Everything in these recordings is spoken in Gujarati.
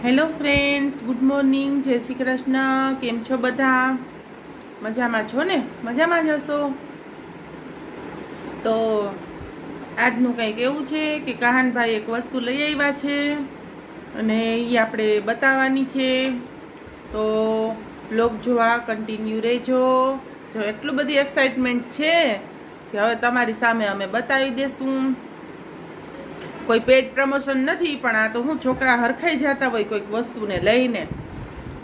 હેલો ફ્રેન્ડ્સ, ગુડ મોર્નિંગ, જય શ્રી કૃષ્ણ. કેમ છો બધા? મજામાં છો ને? મજામાં જ હશો. તો આજનું કંઈક એવું છે કે કહાનભાઈ એક વસ્તુ લઈ આવ્યા છે અને એ આપણે બતાવવાની છે. તો બ્લોગ જોવા કન્ટિન્યુ રહેજો. જો એટલું બધી એક્સાઇટમેન્ટ છે કે હવે તમારી સામે અમે બતાવી દેશું. કોઈ પેડ પ્રમોશન નથી, પણ આ તો હું છોકરા હરખાઈ જતા હોય કોઈક વસ્તુને લઈને,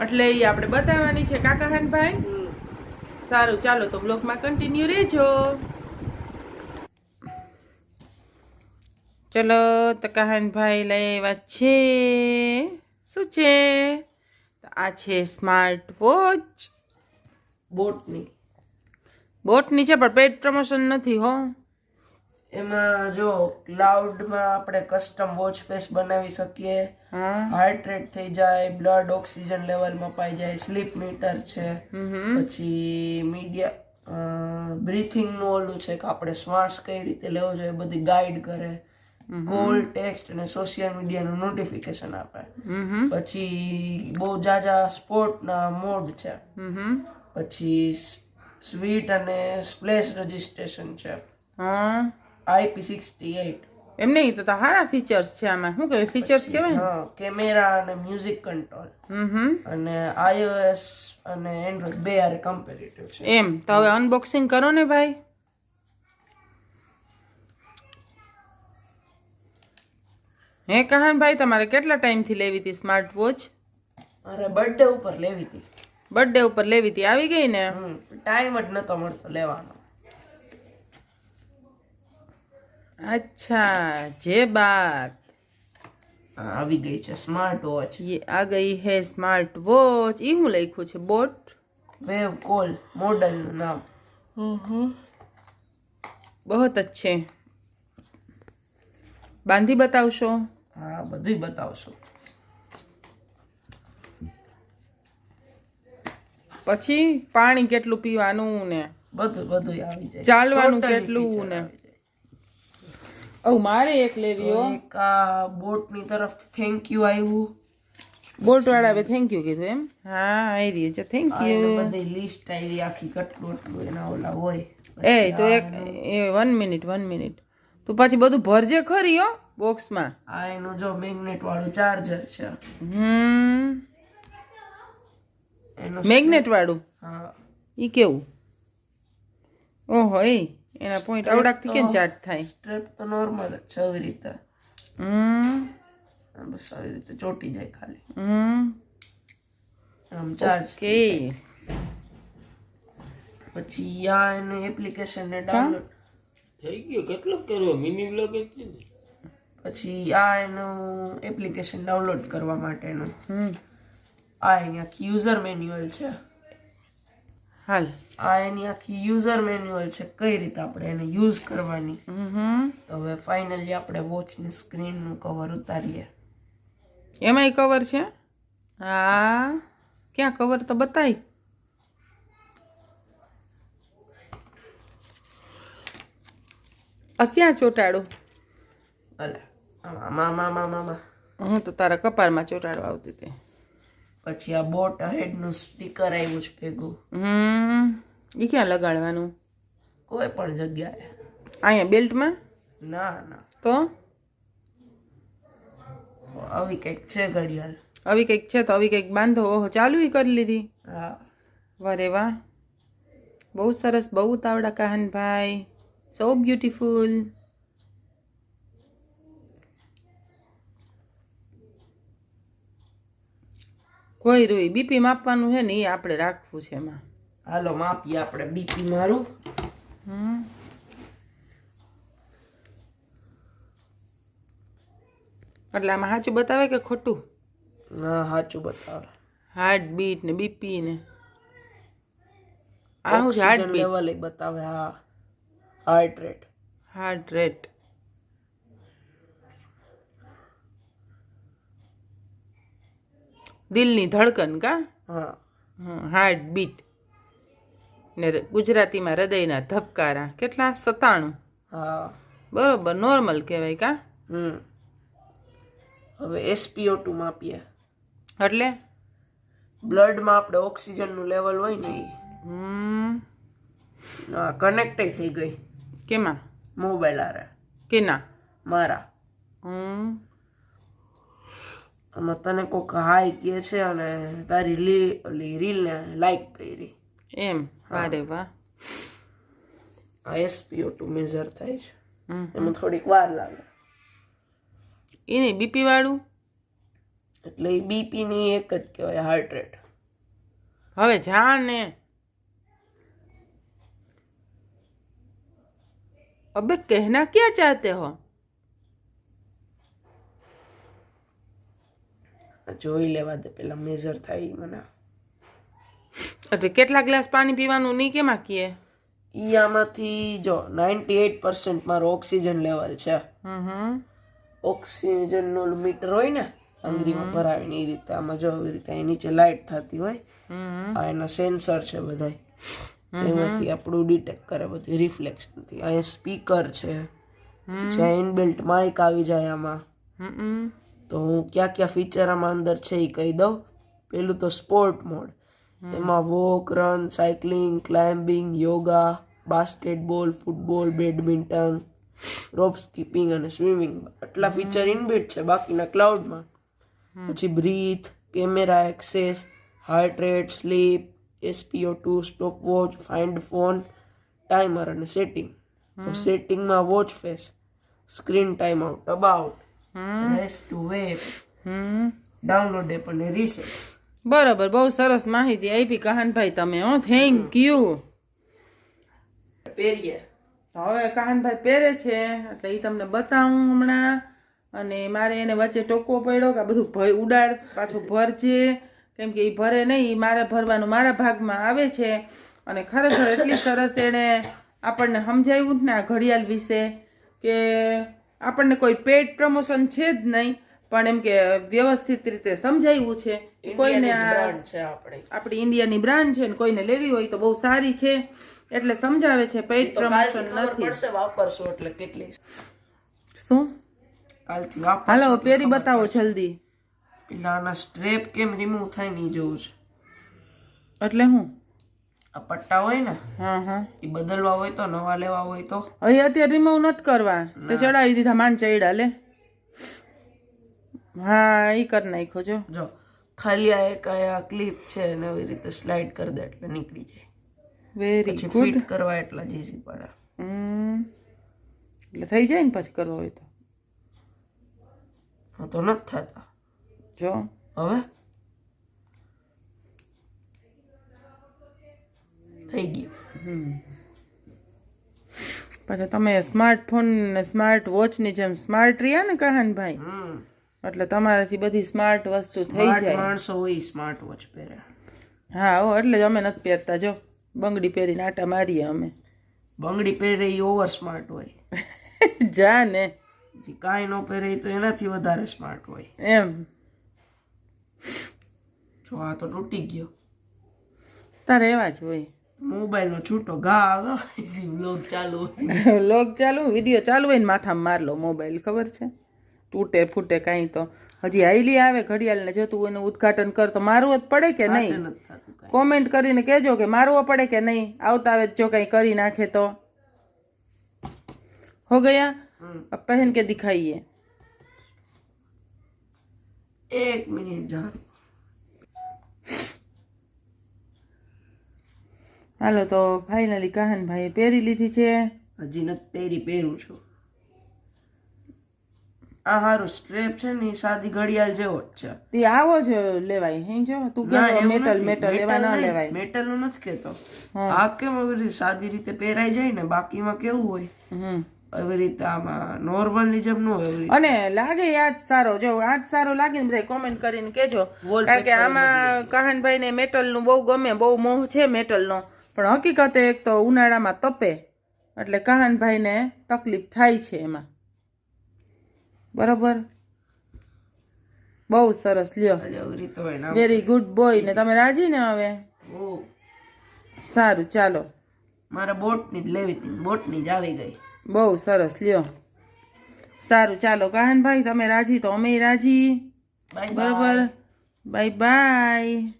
એટલે એ આપણે બતાવવાની છે. કાકાહાનભાઈ સારું, ચાલો તો બ્લોગમાં કન્ટિન્યુ રહેજો. ચલો તો કહાનભાઈ લઈ આવ્યા છે. શું છે? આ છે સ્માર્ટ વોચ. બોટની છે, પણ પેડ પ્રમોશન નથી હો. એમાં જો ક્લાઉડમાં આપણે કસ્ટમ વોચ ફેસ બનાવી શકીએ, હાર્ટ રેટ થઈ જાય, બ્લડ ઓક્સિજન લેવલ મપાઈ જાય, સ્લીપ મીટર છે, પછી બ્રીથિંગ નું ઓલું છે કે આપણે શ્વાસ કઈ રીતે લેવો જોઈએ બધી ગાઈડ કરે, કોલ, ટેક્સ્ટ અને સોશિયલ મીડિયાનું નોટિફિકેશન આપે. પછી બહુ જાજા સ્પોર્ટના મોડ છે. પછી સ્વીટ અને સ્પ્લેશ રજિસ્ટ્રેશન છે. IP68 એમ નહીં તો સારા ફીચર્સ છે આમાં. શું કહેવાય ફીચર્સ કહેવાય? હા, કેમેરા અને મ્યુઝિક કંટ્રોલ અને iOS અને એન્ડ્રોઇડ બે આરે કમ્પેરેટિવ છે. એમ તો હવે અનબોક્સિંગ કરો ને ભાઈ. હે કહાનભાઈ, તમારે કેટલા ટાઈમથી લેવી હતી સ્માર્ટ વોચ? અરે બર્થડે ઉપર લેવી હતી. બર્થડે ઉપર લેવી હતી, આવી ગઈ ને? ટાઈમ જ નતો મળતો લેવાનો. अच्छा, जे बात. આવી ગઈ છે સ્માર્ટ વોચ. ये आ गई है स्मार्ट वॉच. ये હું લખ્યું છે? બોટ વેવ કોલ મોડલ નું નામ. बहुत अच्छे. બાંધી બતાવશો? હા, બધું બતાવશો. પછી પાણી કેટલું પીવાનું ને બધું આવી જાય. ચાલવાનું કેટલું ને. ઓ મારે એક લેવી હો. એક આ બોટ ની તરફ થેન્ક યુ આવ્યું. બોટ વાળા હવે થેન્ક યુ કીધું એમ? હા, આવી રહ્યું છે થેન્ક યુ. બધી લિસ્ટ આવી આખી કેટલું એના ઓલા હોય. એ તો એક 1 મિનિટ તું પાછી બધું ભરજે ખરી હો બોક્સમાં. આ એનું જો મેગ્નેટ વાળું ચાર્જર છે. મેગ્નેટ વાળું? હા. ઈ કેવું? ઓહો, એના પોઈન્ટ આવડાકથી કેમ ચાર્જ થાય? સ્ટ્રેપ તો નોર્મલ જ છે આવી રીતે. બસ આવી રીતે ચોટી જાય ખાલી. આમ ચાર્જ કે પછી આ એનું એપ્લિકેશન ને ડાઉનલોડ થઈ ગયો. કેટલો કરવો? મિની બ્લોગ જ છે ને. પછી આ એનું એપ્લિકેશન ડાઉનલોડ કરવા માટેનું આ એની આખી યુઝર મેન્યુઅલ છે. હાલ, આ એની આખી યુઝર મેન્યુઅલ છે, કઈ રીતે આપણે એને યુઝ કરવાની. તો હવે ફાઇનલી આપણે વોચની સ્ક્રીનનું કવર ઉતારીએ. એમાંય કવર છે? હા, ક્યાં કવર તો બતાય. આ ક્યાં ચોટાડું? અલે આમાં હું તો તારા કપાળમાં ચોટાડવા આવતી હતી. પછી આ બોટ હેડ નું સ્ટીકર આવ્યું છે ભેગું. એ ક્યાં લગાડવાનું? કોઈ પણ જગ્યાએ. અહીંયા બેલ્ટમાં? ના. તો આવી કઈક છે ઘડિયાળ. આવી કંઈક છે તો આવી કંઈક બાંધો. ઓહો, ચાલુ કરી લીધી. હા. વારે વાહ, બહુ સરસ, બહુ તાવડા કહાનભાઈ. So beautiful. કોઈ રોઈ બીપી માપવાનું છે ને, એ આપણે રાખવું છે એમાં. હાલો માપીએ આપણે બીપી મારું. એટલે આમાં સાચું બતાવે કે ખોટું? હા, સાચું બતાવે. હાર્ટ બીટ ને બીપી ને આ હું હાર્ટ બીટ લેવલ બતાવે. હા, હાર્ટ રેટ. દિલની ધડકન કા? હા. હાર્ટ બીટ ને ગુજરાતીમાં હૃદયના ધબકારા. કેટલા? 97. હા, બરોબર, નોર્મલ કહેવાય કા? હવે SpO2 માપીએ. એટલે બ્લડમાં આપણે ઓક્સિજનનું લેવલ હોય ને એ કનેક્ટ થઈ ગઈ કેમાં મોબાઈલ આરે કેના મારા આમાં તને કોક હાઈ કે છે અને તારી રીલને લાઈક કરી એમ અરે વાહ આ SpO2 મેજર થાય છે એમાં થોડીક વાર લાગે એ નહીં બીપી વાળું એટલે એ બીપી ની એક જ કહેવાય હાર્ટ રેટ હવે જા ને अबे कहना क्या चाहते हो જોઈ લેવા દે પેલા મેજર થાય ઈ મને એટલે કેટલા ગ્લાસ પાણી પીવાનું નહીં કેમાં કીએ ઈ આમાંથી જો 98% મારો ઓક્સિજન લેવલ છે ઓક્સિજન નું મીટર હોય ને આંગળીમાં ભરાવીને એ રીતે આમાં જો એવી રીતે અહીં નીચે લાઇટ થતી હોય આ એના સેન્સર છે બધા એમાંથી આપણું ડિટેક્ટ કરે બધી રિફ્લેક્શન થી અહીંયા સ્પીકર છે પછી ઇનબિલ્ટ માઇક આવી જાય આમાં તો હું ક્યાં ક્યાં ફીચર આમાં અંદર છે એ કહી દઉં પેલું તો સ્પોર્ટ મોડ એમાં walk run cycling climbing yoga basketball football badminton rope skipping અને સ્વિમિંગ આટલા ફીચર ઇનબિલ્ટ છે બાકીના ક્લાઉડમાં પછી breath camera access heart rate sleep SpO2 stop watch find phone timer અને સેટિંગ તો સેટિંગમાં watch face screen time out about raise to wake download app અને રીસેટ બરાબર બહુ સરસ માહિતી આપી કહાનભાઈ તમે હો થેન્ક યુ પહેરીએ હવે કહાનભાઈ પહેરે છે એટલે એ તમને બતાવું હમણાં અને મારે એને વચ્ચે ટોકો પડ્યો કે આ બધું ભય ઉડાડ પાછું ભરજે કેમ કે એ ભરે નહીં મારે ભરવાનું મારા ભાગમાં આવે છે અને ખરેખર એટલી સરસ એણે આપણને સમજાવ્યું ને આ ઘડિયાળ વિશે કે આપણને કોઈ પેડ પ્રમોશન છે જ નહીં પણ એમ કે વ્યવસ્થિત રીતે સમજાવ્યું છે કોઈને આપણી ઇન્ડિયાની બ્રાન્ડ છે ને કોઈને લેવી હોય તો બહુ સારી છે એટલે સમજાવે છે પેડ પ્રમોશન નથી વાપરશો એટલે કેટલી શું કાલથી વાપર હાલો પહેરી બતાવો જલ્દી પેલા આના સ્ટ્રેપ કેમ રિમૂવ થાય ને જોવું છે એટલે હું આ પટ્ટા હોય ને હા એ બદલવા હોય તો નવા લેવા હોય તો હવે અત્યારે રિમૂવ નથી કરવા તો ચડાવી દીધા માન ચડ્યા લે હા એ કરી નાખો જો ખાલી આ એક આ ક્લિપ છે ને એવી રીતે સ્લાઇડ કરી દે એટલે નીકળી જાય વેરી પછી ગુડ ફિટ કરવા એટલા જ ઈઝી પડે એટલે થઈ જાય ને પછી કરવો હોય તો હા તો નથી થતા જો હવે થઈ ગયું પાછા તમે સ્માર્ટફોન ને સ્માર્ટ વોચની જેમ સ્માર્ટ રહ્યા ને કહાનભાઈ એટલે તમારાથી બધી સ્માર્ટ વસ્તુ થઈ જાય માણસો હોય સ્માર્ટ વોચ પહેરે હા હો એટલે જ અમે નથી પહેરતા જો બંગડી પહેરીને આટા મારીએ અમે બંગડી પહેરે એ ઓવર સ્માર્ટ હોય જા ને જે કાંઈ ન પહેરે તો એનાથી વધારે સ્માર્ટ હોય એમ જો આ તો તૂટી ગયો તારે એવા જ હોય મોબાઈલ નો છૂટો ઘા આવે વ્લોગ ચાલુ લોગ ચાલુ વિડીયો ચાલુ હોય ને માથામાં માર લો મોબાઈલ ખબર છે તૂટે ફૂટે કાંઈ તો હજી હાઈલી આવે ઘડિયાળને જોતું એનું ઉદઘાટન કર તો મારવું જ પડે કે નહીં કોમેન્ટ કરીને કહેજો કે મારવો પડે કે નહીં આવતા આવે જો કંઈ કરી નાખે તો હો ગયા अब पहन के दिखाइए 1 मिनट જા હાલો તો ફાઇનલી કહાનભાઈએ પહેરી લીધી છે હજી નથી પહેરી પહેરું છું આ હારું સ્ટ્રેપ છે ને સાદી ઘડિયાળ જેવો જ છે તે આવો છે લેવાય હે જો તું કે મેટલ લેવા ન લેવાય મેટલ નું નથી કેતો આ કેમ એવી સાદી રીતે પહેરાઈ જાય ને બાકીમાં કેવું હોય એવી રીતે આમાં નોર્મલની જેમ ન હોય અને લાગે યાદ સારો જો આજ સારો લાગે ને બધા કોમેન્ટ કરીને કેજો કારણ કે આમાં કહાનભાઈને મેટલનું બહુ ગમે બહુ મોહ છે મેટલનો પણ હકીકતે એક તો ઉનાળામાં તપે એટલે કહાનભાઈને તકલીફ થાય છે એમાં બરોબર બહુ સરસ લ્યો વેરી ગુડ બોય ને તમે રાજી ને હવે સારું ચાલો મારે બોટની જ લેવી હતી બોટની જ આવી ગઈ બહુ સરસ લ્યો સારું ચાલો કહાનભાઈ તમે રાજી તો અમે રાજી બરોબર બાય બાય.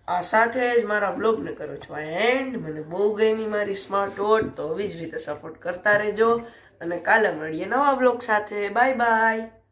આ સાથે જ મારા બ્લોગને કરું છું એન્ડ. મને બહુ ગમી મારી સ્માર્ટ વોચ, તો આવી જ રીતે સપોર્ટ કરતા રહેજો અને કાલે મળીએ નવા બ્લોગ સાથે. Bye bye.